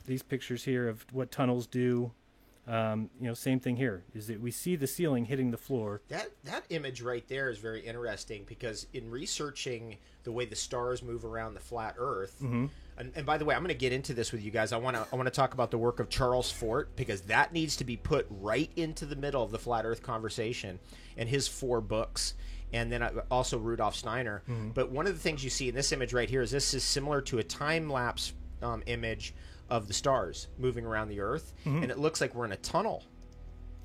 These pictures here of what tunnels do. Same thing here is that we see the ceiling hitting the floor. That image right there is very interesting because in researching the way the stars move around the flat Earth, and by the way, I'm going to get into this with you guys. I want to talk about the work of Charles Fort because that needs to be put right into the middle of the flat Earth conversation and his 4 books. And then also Rudolf Steiner. But one of the things you see in this image right here is this is similar to a time-lapse image of the stars moving around the Earth, and it looks like we're in a tunnel.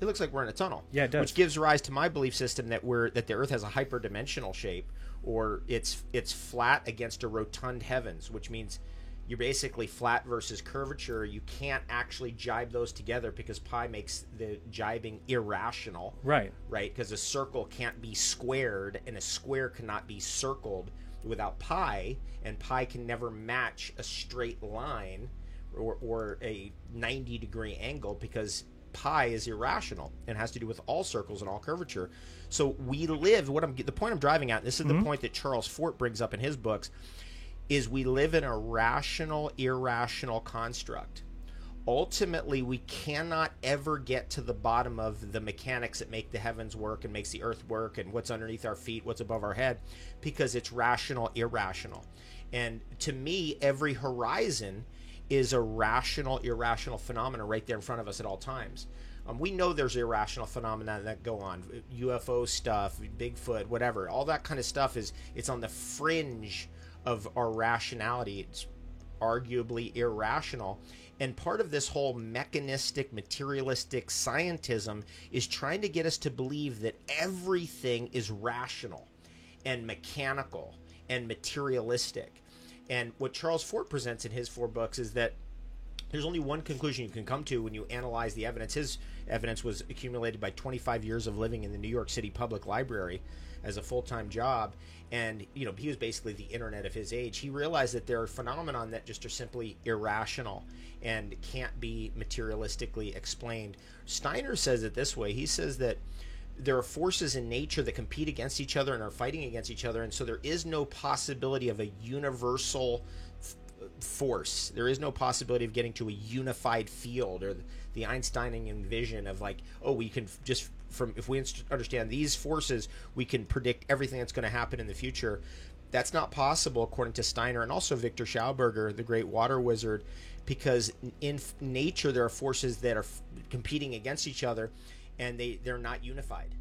It looks like we're in a tunnel. Yeah, it does. Which gives rise to my belief system that the Earth has a hyperdimensional shape, or it's flat against a rotund heavens, which means you're basically flat versus curvature. You can't actually jibe those together because pi makes the jibing irrational. Right. Right? Because a circle can't be squared, and a square cannot be circled without pi, and pi can never match a straight line or a 90-degree angle because pi is irrational and has to do with all circles and all curvature. So we live, the point I'm driving at, and this is the point that Charles Fort brings up in his books, is we live in a rational, irrational construct. Ultimately, we cannot ever get to the bottom of the mechanics that make the heavens work and makes the Earth work and what's underneath our feet, what's above our head, because it's rational, irrational. And to me, every horizon is a rational, irrational phenomena right there in front of us at all times. We know there's irrational phenomena that go on, UFO stuff, Bigfoot, whatever. All that kind of stuff it's on the fringe of our rationality. It's arguably irrational. And part of this whole mechanistic, materialistic scientism is trying to get us to believe that everything is rational and mechanical and materialistic. And what Charles Fort presents in his 4 books is that there's only one conclusion you can come to when you analyze the evidence. His evidence was accumulated by 25 years of living in the New York City Public Library as a full-time job. And, he was basically the internet of his age. He realized that there are phenomena that just are simply irrational and can't be materialistically explained. Steiner says it this way. He says that there are forces in nature that compete against each other and are fighting against each other, and so there is no possibility of a universal force. There is no possibility of getting to a unified field, or the Einsteinian vision of we can just if we understand these forces, we can predict everything that's going to happen in the future. That's not possible according to Steiner and also Victor Schauberger, the great water wizard, because in nature there are forces that are competing against each other, and they're not unified.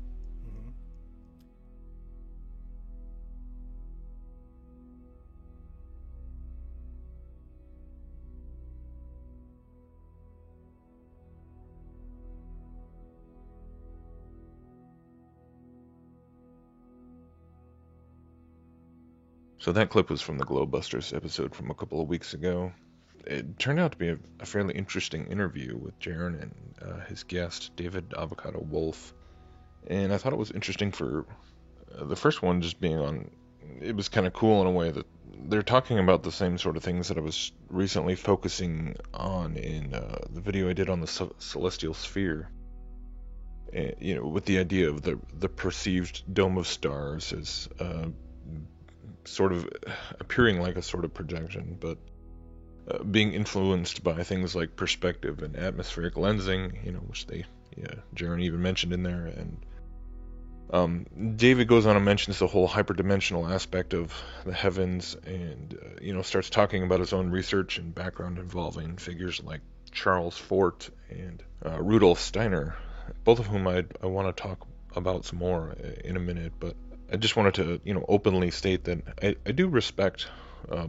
So that clip was from the Globebusters episode from a couple of weeks ago. It turned out to be a fairly interesting interview with Jaron and his guest, David Avocado Wolf. And I thought it was interesting for the first one just being on... It was kind of cool in a way that they're talking about the same sort of things that I was recently focusing on in the video I did on the celestial sphere. With the idea of the perceived dome of stars as sort of appearing like a sort of projection, but being influenced by things like perspective and atmospheric lensing, which Jaron even mentioned in there. And David goes on and mentions the whole hyperdimensional aspect of the heavens, and starts talking about his own research and background involving figures like Charles Fort and Rudolf Steiner, both of whom I want to talk about some more in a minute. But I just wanted to openly state that I do respect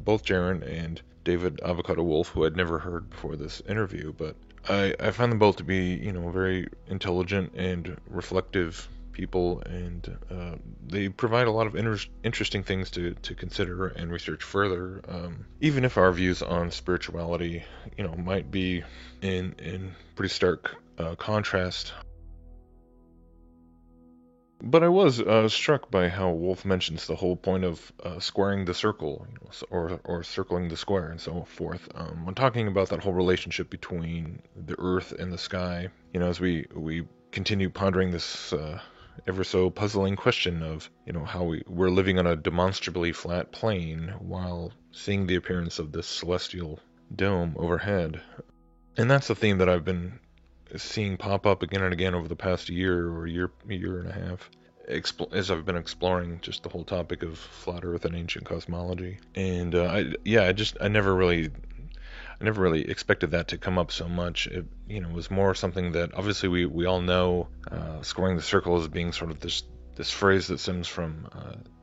both Jaron and David Avocado Wolf, who I'd never heard before this interview, but I find them both to be, very intelligent and reflective people, and they provide a lot of interesting things to consider and research further. Even if our views on spirituality, might be in pretty stark contrast. But I was struck by how Wolf mentions the whole point of squaring the circle, or circling the square, and so forth. When talking about that whole relationship between the Earth and the sky, as we continue pondering this ever so puzzling question of, how we're living on a demonstrably flat plane while seeing the appearance of this celestial dome overhead. And that's a theme that I've been seeing pop up again and again over the past year or year and a half, as I've been exploring just the whole topic of flat Earth and ancient cosmology. And I never really expected that to come up so much. It was more something that obviously we all know, squaring the circle as being sort of this phrase that stems from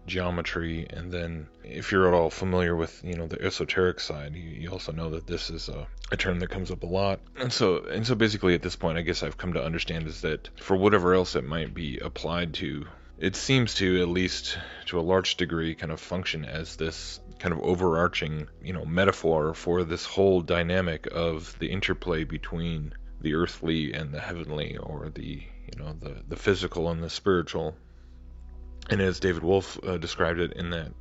geometry, and then if you're at all familiar with the esoteric side, you also know that this is a term that comes up a lot. And so basically at this point, I guess I've come to understand is that for whatever else it might be applied to, it seems to, at least to a large degree, kind of function as this kind of overarching metaphor for this whole dynamic of the interplay between the earthly and the heavenly, or the physical and the spiritual. And as David Wolf described it in that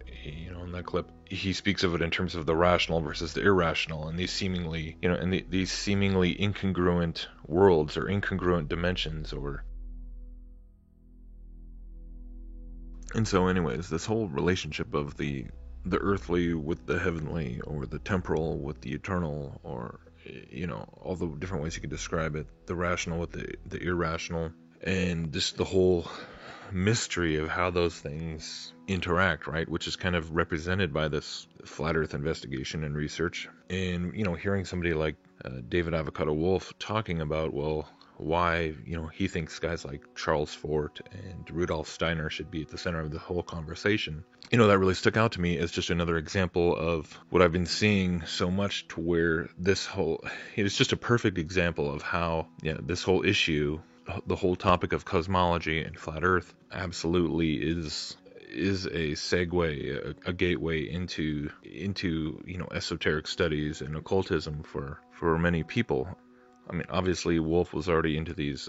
clip, he speaks of it in terms of the rational versus the irrational, and these seemingly these seemingly incongruent worlds or incongruent dimensions, and so anyways, this whole relationship of the earthly with the heavenly, or the temporal with the eternal, or all the different ways you could describe it, the rational with the irrational, and just the whole mystery of how those things interact, right? Which is kind of represented by this flat Earth investigation and research. And hearing somebody like David Avocado Wolf talking about, well, why he thinks guys like Charles Fort and Rudolf Steiner should be at the center of the whole conversation, that really stuck out to me as just another example of what I've been seeing so much, to where it's just a perfect example of how this whole issue, the whole topic of cosmology and flat Earth, absolutely is a segue, a gateway into esoteric studies and occultism for many people. I mean, obviously Wolf was already into these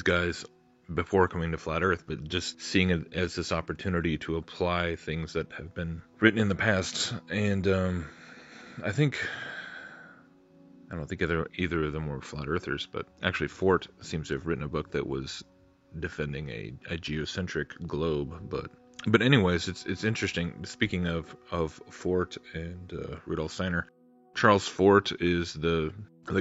guys before coming to flat Earth, but just seeing it as this opportunity to apply things that have been written in the past. And I don't think either of them were flat earthers, but actually Fort seems to have written a book that was defending a geocentric globe. But anyways, it's interesting. Speaking of Fort and Rudolf Steiner, Charles Fort is the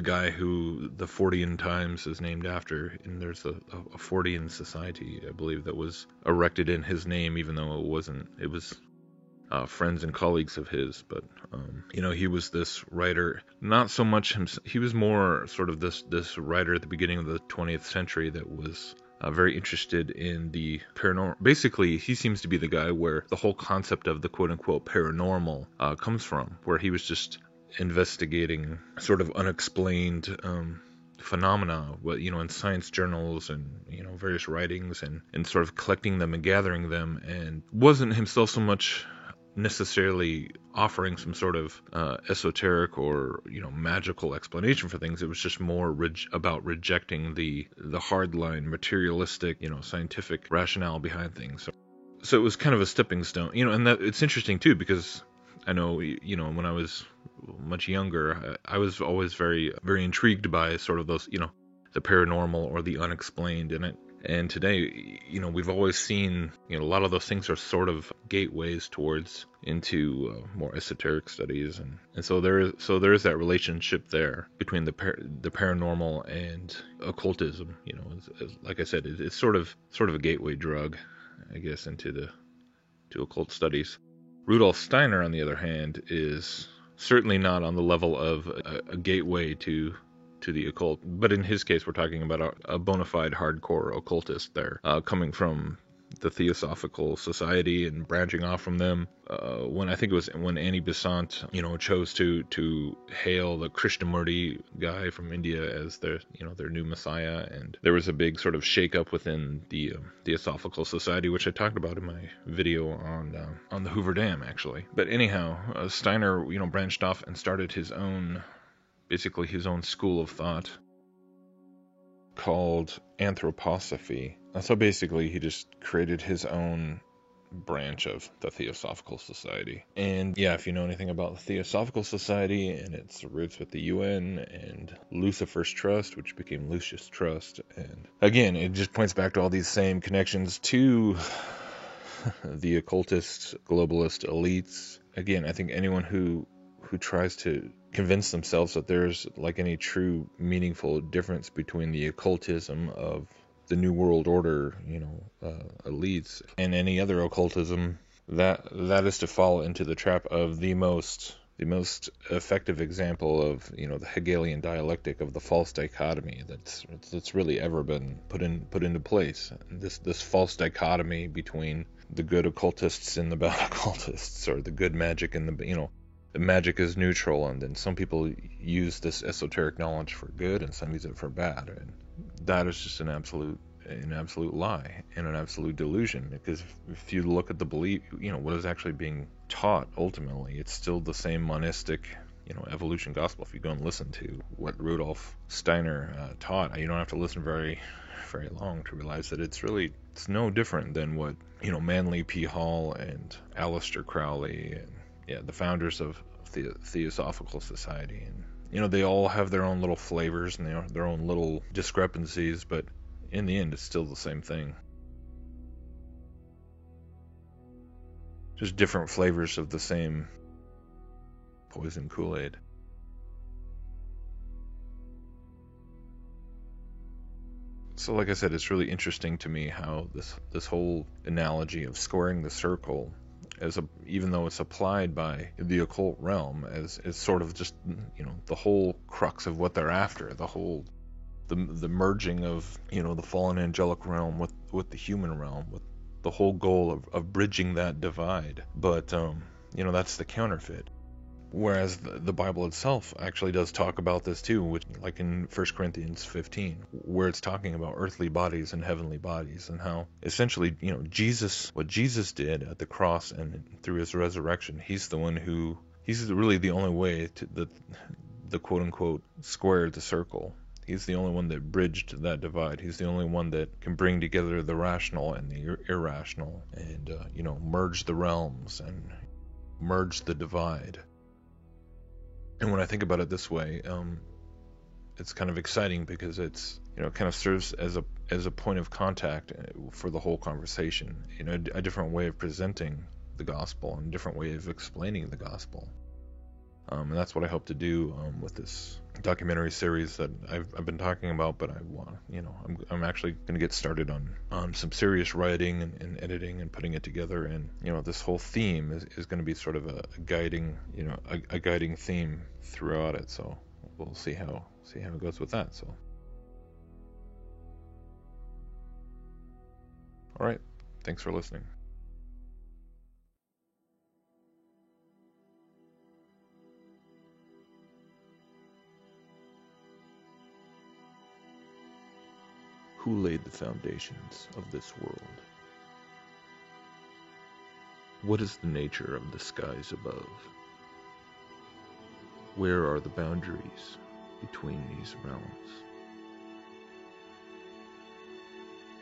guy who the Fortean Times is named after, and there's a Fortean society, I believe, that was erected in his name, even though it wasn't. It was friends and colleagues of his, but he was this writer, not so much himself. He was more sort of this writer at the beginning of the 20th century that was very interested in the paranormal. Basically, he seems to be the guy where the whole concept of the quote-unquote paranormal comes from, where he was just investigating sort of unexplained phenomena, in science journals and various writings, and sort of collecting them and gathering them, and wasn't himself so much necessarily offering some sort of esoteric or magical explanation for things. It was just more about rejecting the hardline materialistic scientific rationale behind things. So it was kind of a stepping stone, and that it's interesting too, because I know when I was much younger, I was always very, very intrigued by sort of those the paranormal or the unexplained in it. And today, we've always seen, a lot of those things are sort of gateways into more esoteric studies, and so there is that relationship there between the paranormal and occultism. Like I said, it's sort of a gateway drug, I guess, into occult studies. Rudolf Steiner, on the other hand, is certainly not on the level of a gateway to the occult, but in his case we're talking about a bona fide hardcore occultist there, coming from the Theosophical Society and branching off from them. When I think it was when Annie Besant, chose to hail the Krishnamurti guy from India as their new messiah, and there was a big sort of shake-up within the Theosophical Society, which I talked about in my video on the Hoover Dam, actually. But anyhow, Steiner, branched off and started basically his own school of thought called Anthroposophy. So basically, he just created his own branch of the Theosophical Society. And yeah, if you know anything about the Theosophical Society and its roots with the UN and Lucifer's Trust, which became Lucius Trust, and again, it just points back to all these same connections to the occultist, globalist elites. Again, I think anyone who tries to convince themselves that there's like any true meaningful difference between the occultism of the New World Order, elites, and any other occultism, that is to fall into the trap of the most effective example of the Hegelian dialectic of the false dichotomy that's really ever been put into place. This false dichotomy between the good occultists and the bad occultists, or the good magic and the magic is neutral, and then some people use this esoteric knowledge for good and some use it for bad, and that is just an absolute lie and an absolute delusion. Because if you look at the belief, what is actually being taught, ultimately it's still the same monistic evolution gospel. If you go and listen to what Rudolf Steiner taught, you don't have to listen very very long to realize that it's no different than what Manly P. Hall and Aleister Crowley and the founders of the Theosophical Society, and they all have their own little flavors and their own little discrepancies, but in the end it's still the same thing. Just different flavors of the same poison Kool-Aid. So like I said, it's really interesting to me how this whole analogy of squaring the circle, even though it's applied by the occult realm as sort of just the whole crux of what they're after, the merging of the fallen angelic realm with the human realm, with the whole goal of bridging that divide. But that's the counterfeit. Whereas the Bible itself actually does talk about this too, which, like in 1 Corinthians 15, where it's talking about earthly bodies and heavenly bodies, and how essentially, what Jesus did at the cross and through his resurrection, he's really the only way to the quote unquote square the circle. He's the only one that bridged that divide. He's the only one that can bring together the rational and the irrational, and merge the realms and merge the divide. And when I think about it this way, it's kind of exciting because it's kind of serves as a point of contact for the whole conversation. A different way of presenting the gospel and a different way of explaining the gospel. And that's what I hope to do with this documentary series that I've been talking about. But I'm actually going to get started on some serious writing and editing and putting it together. And this whole theme is going to be sort of a guiding theme throughout it. So we'll see how it goes with that. So all right, thanks for listening. Who laid the foundations of this world? What is the nature of the skies above? Where are the boundaries between these realms?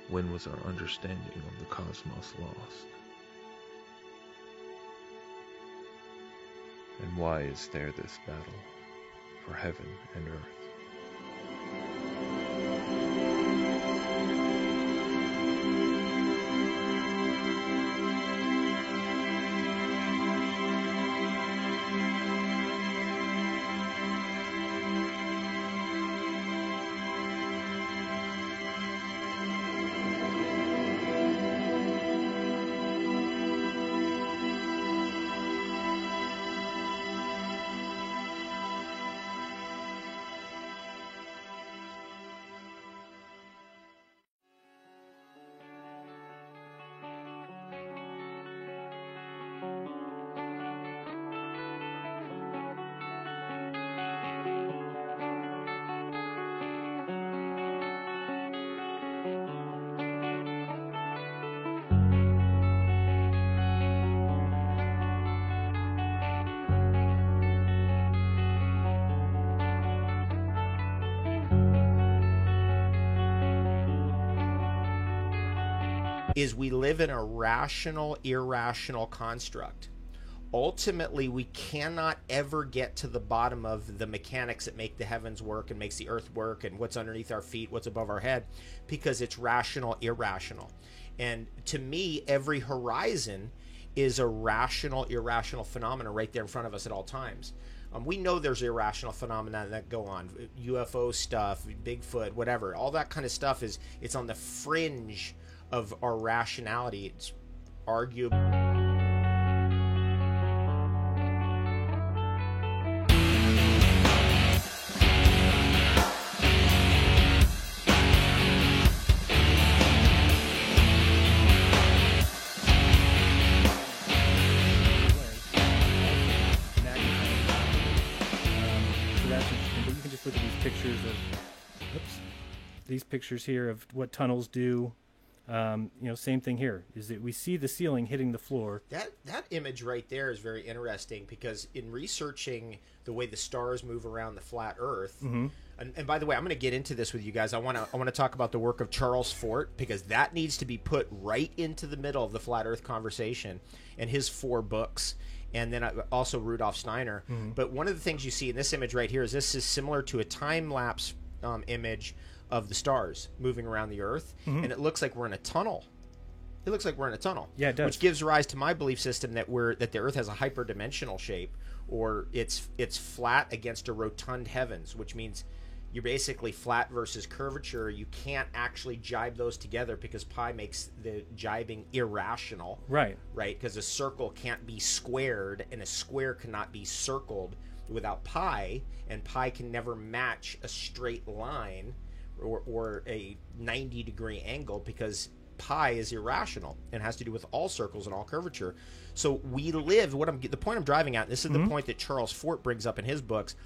When was our understanding of the cosmos lost? And why is there this battle for heaven and earth? is we live in a rational, irrational construct. Ultimately, we cannot ever get to the bottom of the mechanics that make the heavens work and makes the earth work and what's underneath our feet, what's above our head, because it's rational, irrational. And to me, every horizon is a rational, irrational phenomena right there in front of us at all times. We know there's irrational phenomena that go on, UFO stuff, Bigfoot, whatever. All that kind of stuff it's on the fringe of our rationality. It's arguable. These pictures here of what tunnels do. Same thing here, is that we see the ceiling hitting the floor. That image right there is very interesting, because in researching the way the stars move around the flat Earth, and by the way, I'm going to get into this with you guys. I want to talk about the work of Charles Fort, because that needs to be put right into the middle of the flat Earth conversation, and his 4 books. And then also Rudolf Steiner. But one of the things you see in this image right here is this is similar to a time-lapse image of the stars moving around the Earth, and it looks like we're in a tunnel. It looks like we're in a tunnel. Yeah, it does. Which gives rise to my belief system that the Earth has a hyperdimensional shape, or it's flat against a rotund heavens, which means you're basically flat versus curvature. You can't actually jibe those together because pi makes the jibing irrational. Right. Right? Because a circle can't be squared, and a square cannot be circled without pi, and pi can never match a straight line or a 90-degree angle, because pi is irrational and has to do with all circles and all curvature. So we live, the point I'm driving at, and this is the point that Charles Fort brings up in his books,